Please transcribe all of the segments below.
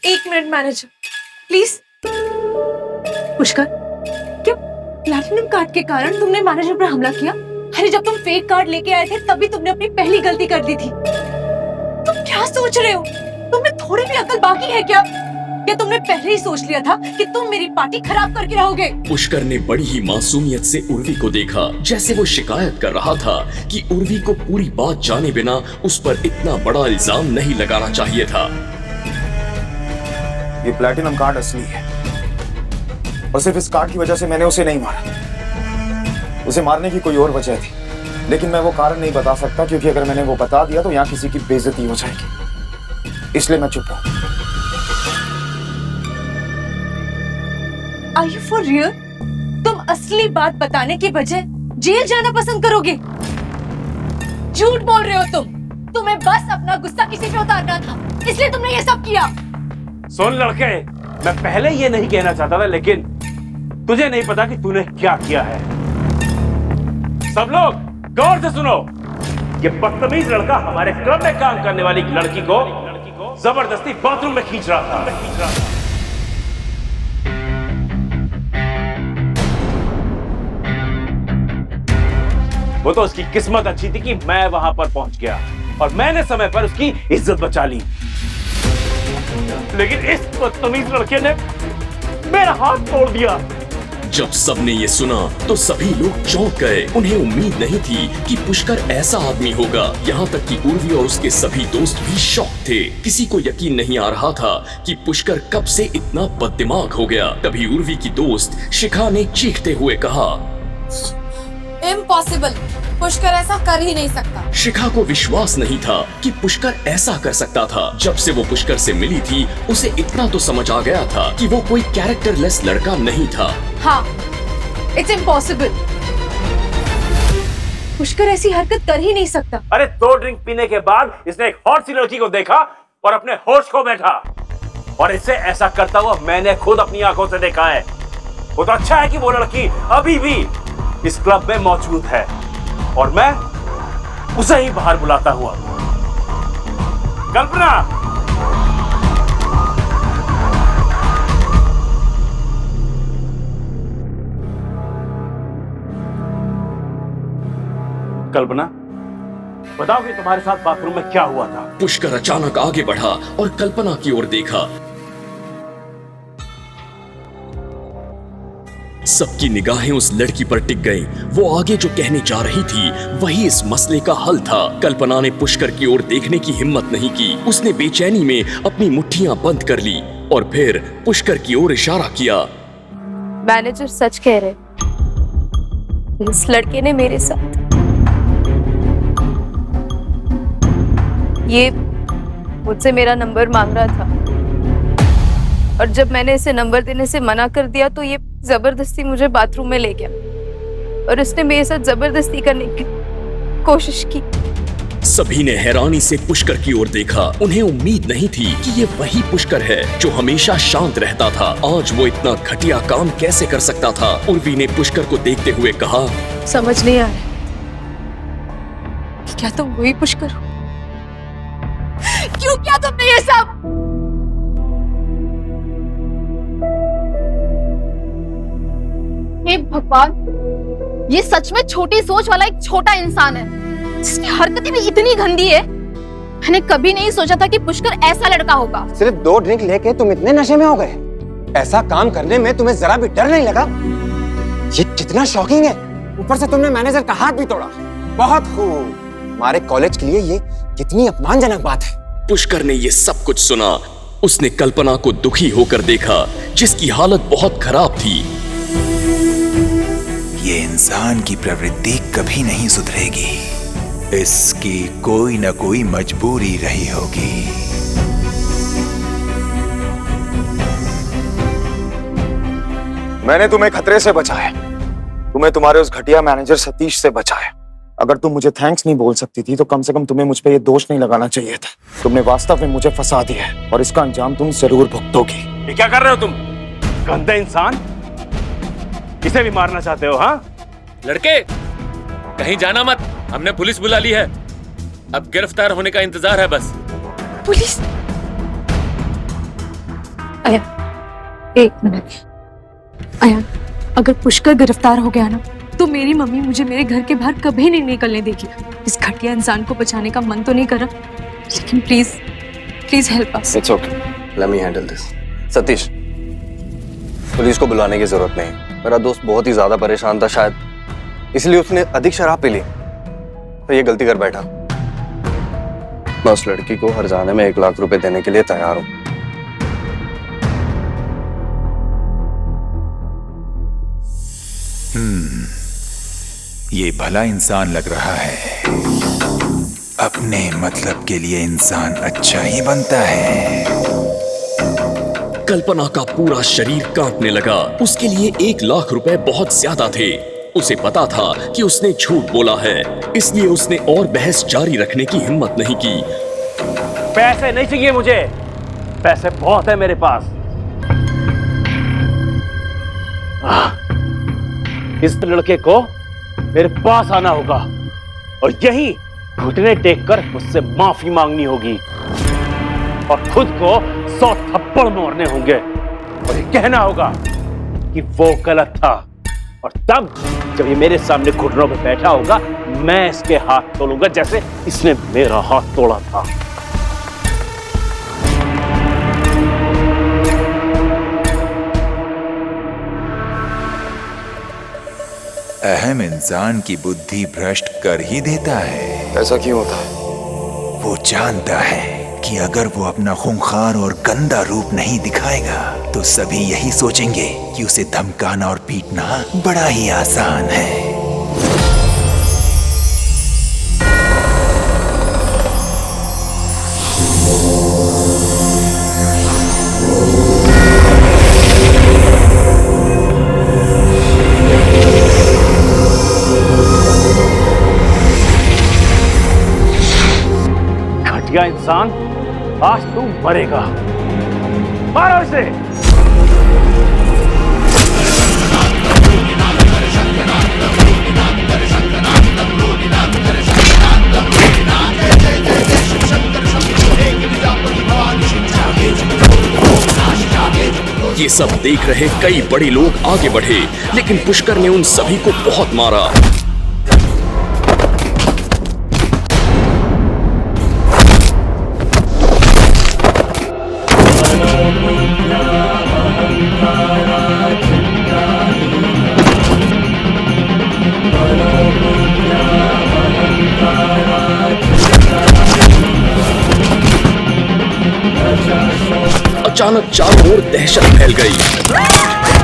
एक minute manager, please. Pushkar, क्या platinum card के कारण तुमने मैनेजर पर हमला किया? अरे जब तुम फेक कार्ड लेके आए थे तभी तुमने अपनी पहली गलती कर दी थी। तुम क्या सोच रहे हो? तुम्हें थोड़ी भी अकल बाकी है क्या? या तुमने पहले ही सोच लिया था कि तुम मेरी पार्टी खराब करके रहोगे? पुष्कर ने बड़ी ही मासूमियत से उर्वी को देखा, जैसे वो शिकायत कर रहा था कि उर्वी को पूरी बात जाने बिना उस पर इतना बड़ा इल्जाम नहीं लगाना चाहिए था। ये प्लैटिनम कार्ड असली है और सिर्फ इस कार्ड की वजह से मैंने उसे नहीं मारा। उसे मारने की कोई और वजह थी, लेकिन मैं वो कारण नहीं बता सकता क्योंकि अगर मैंने वो बता दिया तो यहाँ किसी की बेइज्जती हो जाएगी, इसलिए मैं चुप हूँ। Are you for real? तुम असली बात बताने के बजाय जेल जाना पसंद करोगे? झूठ बोल रहे हो तुम। तुम्हें बस अपना गुस्सा किसी पे उतारना था, इसलिए तुमने ये सब किया। सुन लड़के, मैं पहले ये नहीं कहना चाहता था, लेकिन तुझे नहीं पता कि तूने क्या किया है। सब लोग गौर से सुनो। ये बदतमीज लड़का हमारे क्लब में काम करने वाली लड़की को जबरदस्ती बाथरूम में खींच रहा था। वो तो उसकी किस्मत अच्छी थी कि मैं वहां पर पहुंच गया और मैंने समय पर उसकी इज्जत बचा ली, लेकिन इस बदतमीज लड़के ने मेरा हाथ तोड़ दिया। जब सबने ये सुना तो सभी लोग चौंक गए। उन्हें उम्मीद नहीं थी कि पुष्कर ऐसा आदमी होगा। यहाँ तक कि उर्वी और उसके सभी दोस्त भी शॉक थे। किसी को यकीन नहीं आ रहा था कि पुष्कर कब से इतना बददिमाग हो गया। तभी उर्वी की दोस्त शिखा ने चीखते हुए कहा, इम्पॉसिबल, पुष्कर ऐसा कर ही नहीं सकता। शिखा को विश्वास नहीं था कि पुष्कर ऐसा कर सकता था। जब से वो पुष्कर से मिली थी उसे इतना तो समझ आ गया था कि वो कोई कैरेक्टरलेस लड़का नहीं था। हाँ, इट्स इम्पॉसिबल। पुष्कर ऐसी हरकत कर ही नहीं सकता। अरे 2 ड्रिंक पीने के बाद इसने एक हॉट सी लड़की को देखा और अपने होश खो बैठा, और इसे ऐसा करता हुआ मैंने खुद अपनी आंखों से देखा है। वो तो अच्छा है कि वो लड़की अभी भी इस क्लब में मौजूद है और मैं उसे ही बाहर बुलाता हुआ। कल्पना, कल्पना, बताओ कि तुम्हारे साथ बाथरूम में क्या हुआ था? पुष्कर अचानक आगे बढ़ा और कल्पना की ओर देखा। सबकी निगाहें उस लड़की पर टिक गईं। वो आगे जो कहने जा रही थी वही इस मसले का हल था। कल्पना ने पुष्कर की ओर देखने की हिम्मत नहीं की। उसने बेचैनी में अपनी मुट्ठियां बंद कर ली और फिर पुष्कर की ओर इशारा किया। मैनेजर सच कह रहे, इस लड़के ने मेरे साथ ये मुझसे मेरा नंबर मांग रहा था, और जब मैंने इसे नंबर देने से मना कर दिया तो ये जबरदस्ती मुझे बाथरूम में ले गया और इसने मेरे साथ जबरदस्ती करने की कोशिश की। सभी ने हैरानी से पुष्कर की ओर देखा। उन्हें उम्मीद नहीं थी कि ये वही पुष्कर है जो हमेशा शांत रहता था। आज वो इतना घटिया काम कैसे कर सकता था? उर्वी ने पुष्कर को देखते हुए कहा, समझ नहीं आ रहा क्या तुम वही पुष्कर हो? क्यों किया तुमने ये सब? हे भगवान, ये सच में छोटी सोच वाला एक छोटा इंसान है जिसकी हरकतें भी इतनी गंदी है। मैंने कभी नहीं सोचा था कि पुष्कर ऐसा लड़का होगा। सिर्फ 2 ड्रिंक लेके तुम इतने नशे में हो गए? ऐसा काम करने में तुम्हें जरा भी डर नहीं लगा? ये कितना शॉकिंग है। ऊपर से तुमने मैनेजर का हाथ भी तोड़ा। बहुत खूब। हमारे कॉलेज के लिए ये कितनी अपमानजनक बात है। पुष्कर ने ये सब कुछ सुना। उसने कल्पना को दुखी होकर देखा जिसकी हालत बहुत खराब थी। ये इंसान की प्रवृत्ति कभी नहीं सुधरेगी। इसकी कोई न कोई मजबूरी रही होगी। मैंने तुम्हें खतरे से बचाया, तुम्हें तुम्हारे उस घटिया मैनेजर सतीश से बचाया। अगर तुम मुझे थैंक्स नहीं बोल सकती थी तो कम से कम तुम्हें मुझ पे ये दोष नहीं लगाना चाहिए था। तुमने वास्तव में मुझे फंसा दिया है और इसका अंजाम तुम जरूर भुगतोगी। ये क्या कर रहे हो तुम? गंदे इंसान, इसे भी मारना चाहते हो? हाँ लड़के, कहीं जाना मत। हमने पुलिस बुला ली है। अब गिरफ्तार होने का इंतजार है बस। पुलिस? अयान, एक मिनट। अयान, अगर पुष्कर गिरफ्तार हो गया ना तो मेरी मम्मी मुझे मेरे घर के बाहर कभी नहीं निकलने देगी। इस घटिया इंसान को बचाने का मन तो नहीं कर रहा, लेकिन please please help us. It's okay, let me handle this. Satish, police को बुलाने की जरूरत नहीं। मेरा दोस्त बहुत ही ज्यादा परेशान था, शायद इसलिए उसने अधिक शराब पी ली तो ये गलती कर बैठा। मैं उस लड़की को हर्जाने में 1 लाख रुपए देने के लिए तैयार हूं। ये भला इंसान लग रहा है। अपने मतलब के लिए इंसान अच्छा ही बनता है। कल्पना का पूरा शरीर कांपने लगा। उसके लिए 1 लाख रुपए बहुत ज्यादा थे। उसे पता था कि उसने झूठ बोला है, इसलिए उसने और बहस जारी रखने की हिम्मत नहीं की। पैसे नहीं चाहिए मुझे, पैसे बहुत है मेरे पास। इस लड़के को मेरे पास आना होगा और यही घुटने टेककर मुझसे माफी मांगनी होगी और खुद को 100 थप्पड़ मारने होंगे और ये कहना होगा कि वो गलत था। और तब जब ये मेरे सामने घुटनों पे बैठा होगा, मैं इसके हाथ तोड़ूंगा जैसे इसने मेरा हाथ तोड़ा था। अहम इंसान की बुद्धि भ्रष्ट कर ही देता है। ऐसा क्यों होता है? वो जानता है कि अगर वो अपना खूंखार और गंदा रूप नहीं दिखाएगा तो सभी यही सोचेंगे कि उसे धमकाना और पीटना बड़ा ही आसान है। घटिया इंसान, आज तू मरेगा। मारो इसे। ये सब देख रहे कई बड़े लोग आगे बढ़े, लेकिन पुष्कर ने उन सभी को बहुत मारा। अचानक चारों ओर दहशत फैल गई।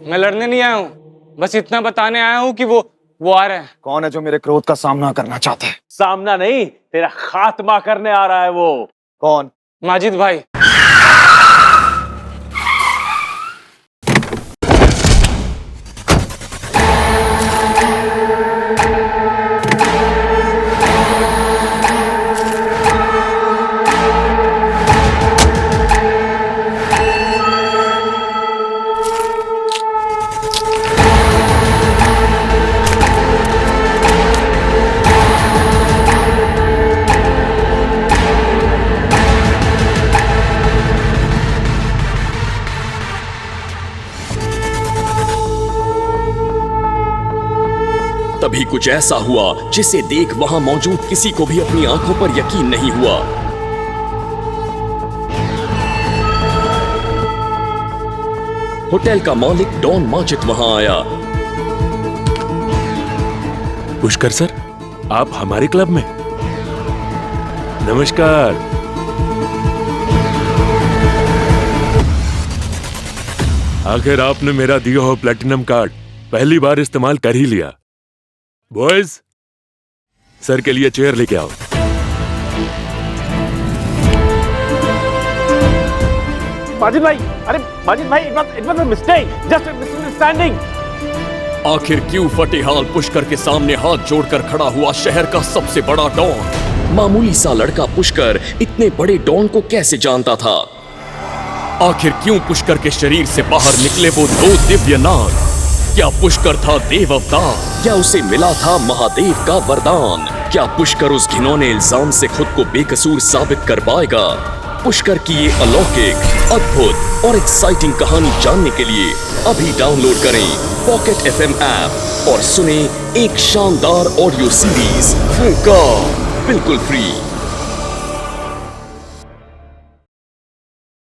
मैं लड़ने नहीं आया हूँ, बस इतना बताने आया हूँ कि वो आ रहे हैं। कौन है जो मेरे क्रोध का सामना करना चाहता है? सामना नहीं, तेरा खात्मा करने आ रहा है वो। कौन? माजिद भाई। तभी कुछ ऐसा हुआ जिसे देख वहां मौजूद किसी को भी अपनी आंखों पर यकीन नहीं हुआ। होटल का मालिक डॉन माजिद वहां आया। पुष्कर सर, आप हमारे क्लब में? नमस्कार। आखिर आपने मेरा दिया हुआ प्लेटिनम कार्ड पहली बार इस्तेमाल कर ही लिया। बॉयज, सर के लिए चेयर लेके आओ। माजिद भाई, अरे माजिद भाई, it was a mistake, just a misunderstanding. आखिर क्यों फतेहाल पुष्कर के सामने हाथ जोड़कर खड़ा हुआ शहर का सबसे बड़ा डॉन? मामूली सा लड़का पुष्कर इतने बड़े डॉन को कैसे जानता था? आखिर क्यों पुष्कर के शरीर से बाहर निकले वो दो दिव्य नाग? क्या पुष्कर था देव अवतार या उसे मिला था महादेव का वरदान? क्या पुष्कर उस घिनौने इल्जाम से खुद को बेकसूर साबित कर पाएगा? पुष्कर की ये अलौकिक, अद्भुत और एक्साइटिंग कहानी जानने के लिए अभी डाउनलोड करें पॉकेट FM ऐप और सुने एक शानदार ऑडियो सीरीज फूंकार, बिल्कुल फ्री।